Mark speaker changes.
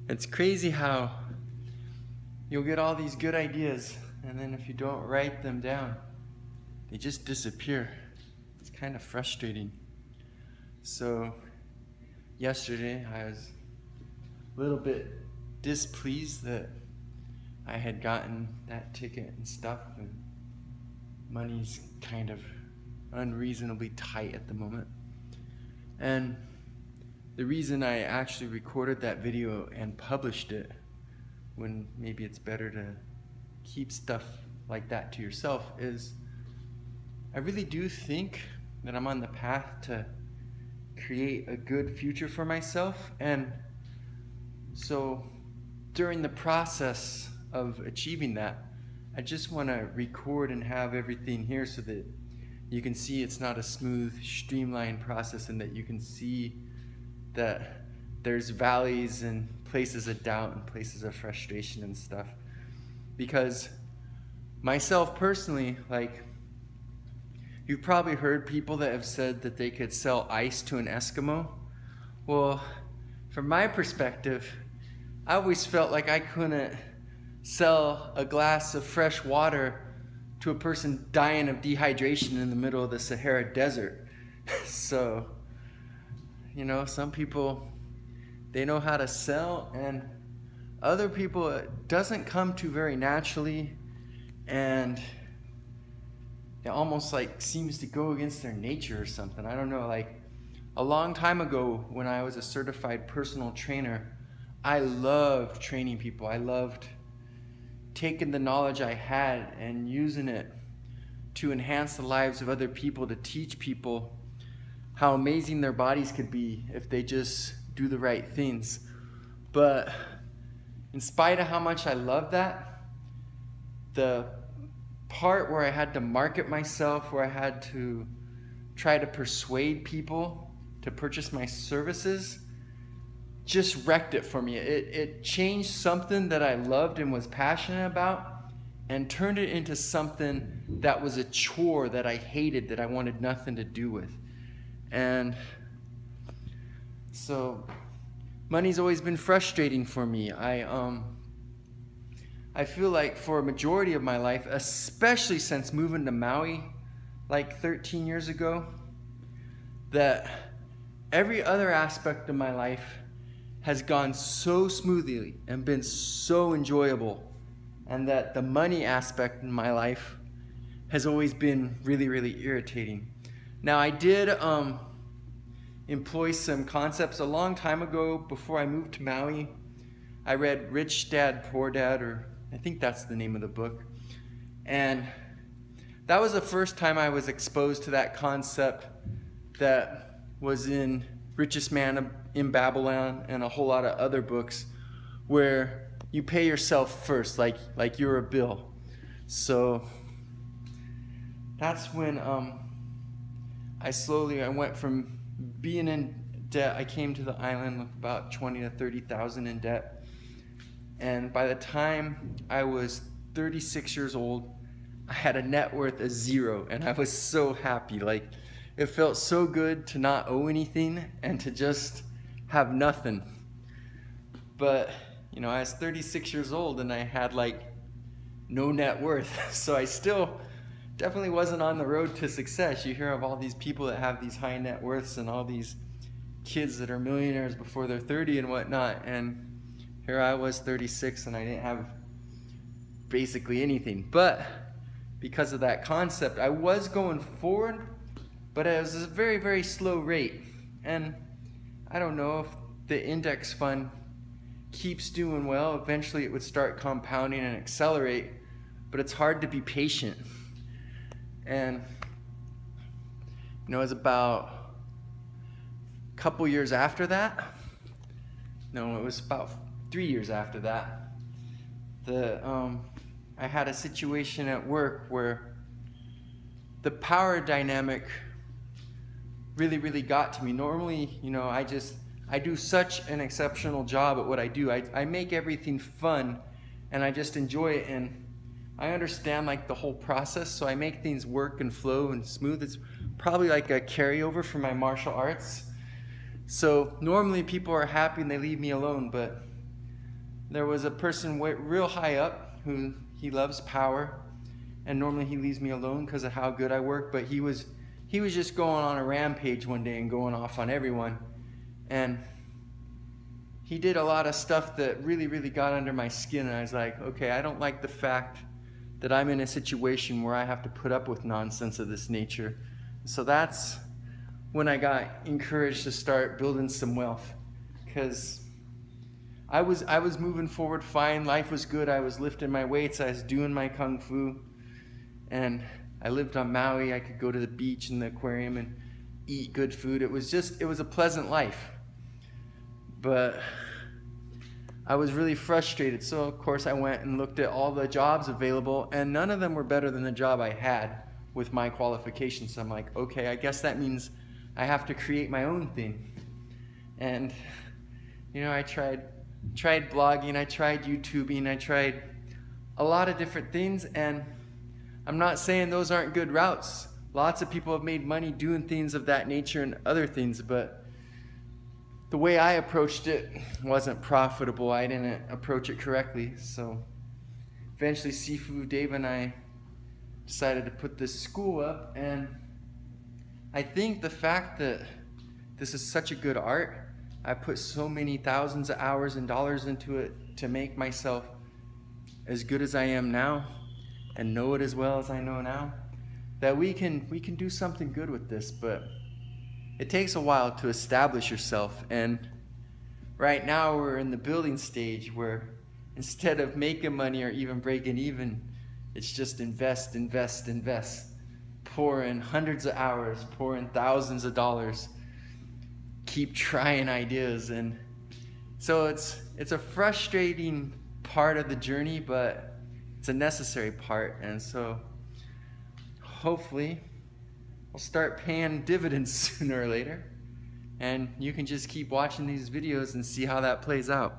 Speaker 1: It's crazy how you'll get all these good ideas, and then if you don't write them down, they just disappear. It's kind of frustrating. So yesterday I was a little bit displeased that I had gotten that ticket and stuff, and money's kind of unreasonably tight at the moment. And the reason I actually recorded that video and published it, when maybe it's better to keep stuff like that to yourself, is I really do think that I'm on the path to create a good future for myself. And so during the process of achieving that, I just want to record and have everything here so that you can see it's not a smooth, streamlined process, and that you can see that there's valleys and places of doubt and places of frustration and stuff. Because myself personally, like, you've probably heard people that have said that they could sell ice to an Eskimo. Well, from my perspective, I always felt like I couldn't sell a glass of fresh water to a person dying of dehydration in the middle of the Sahara Desert. So, you know, some people, they know how to sell, and other people it doesn't come to very naturally, and it almost like seems to go against their nature or something. I don't know, like a long time ago when I was a certified personal trainer, I loved training people. I loved taking the knowledge I had and using it to enhance the lives of other people, to teach people how amazing their bodies could be if they just do the right things. But in spite of how much I love that, the part where I had to market myself, where I had to try to persuade people to purchase my services, just wrecked it for me. It changed something that I loved and was passionate about and turned it into something that was a chore that I hated, that I wanted nothing to do with. And so money's always been frustrating for me. I feel like for a majority of my life, especially since moving to Maui like 13 years ago, that every other aspect of my life has gone so smoothly and been so enjoyable, and that the money aspect in my life has always been really, really irritating. Now, I did employ some concepts a long time ago before I moved to Maui. I read Rich Dad, Poor Dad, or I think that's the name of the book. And that was the first time I was exposed to that concept that was in Richest Man in Babylon and a whole lot of other books, where you pay yourself first, like you're a bill. So that's when I went from being in debt. I came to the island with about 20 to 30,000 in debt. And by the time I was 36 years old, I had a net worth of 0, and I was so happy. Like, it felt so good to not owe anything and to just have nothing. But, you know, I was 36 years old and I had like no net worth. So I still definitely wasn't on the road to success. You hear of all these people that have these high net worths and all these kids that are millionaires before they're 30 and whatnot. And here I was 36 and I didn't have basically anything. But because of that concept, I was going forward, but it was a very, very slow rate. And I don't know if the index fund keeps doing well. Eventually it would start compounding and accelerate, but it's hard to be patient. And you know, it was about a couple years after that. No, it was about 3 years after that. I had a situation at work where the power dynamic really, really got to me. Normally, you know, I do such an exceptional job at what I do. I make everything fun and I just enjoy it, and I understand like the whole process, so I make things work and flow and smooth. It's probably like a carryover from my martial arts. So normally people are happy and they leave me alone, but there was a person real high up who he loves power, and normally he leaves me alone because of how good I work, but he was just going on a rampage one day and going off on everyone. And he did a lot of stuff that really, really got under my skin, and I was like, okay, I don't like the fact that I'm in a situation where I have to put up with nonsense of this nature. So that's when I got encouraged to start building some wealth, because I was moving forward fine. Life was good. I was lifting my weights. I was doing my kung fu, and I lived on Maui. I could go to the beach and the aquarium and eat good food. It was a pleasant life. But I was really frustrated. So of course I went and looked at all the jobs available, and none of them were better than the job I had with my qualifications. So I'm like, okay, I guess that means I have to create my own thing. And you know, I tried blogging, I tried YouTubing, I tried a lot of different things, and I'm not saying those aren't good routes. Lots of people have made money doing things of that nature and other things, but the way I approached it wasn't profitable. I didn't approach it correctly. So eventually Sifu Dave and I decided to put this school up, and I think the fact that this is such a good art, I put so many thousands of hours and dollars into it to make myself as good as I am now and know it as well as I know now, that we can do something good with this. But it takes a while to establish yourself, and right now we're in the building stage where instead of making money or even breaking even, it's just invest, invest, invest. Pour in hundreds of hours, pour in thousands of dollars, keep trying ideas. And so it's a frustrating part of the journey, but it's a necessary part. And so hopefully I'll start paying dividends sooner or later, and you can just keep watching these videos and see how that plays out.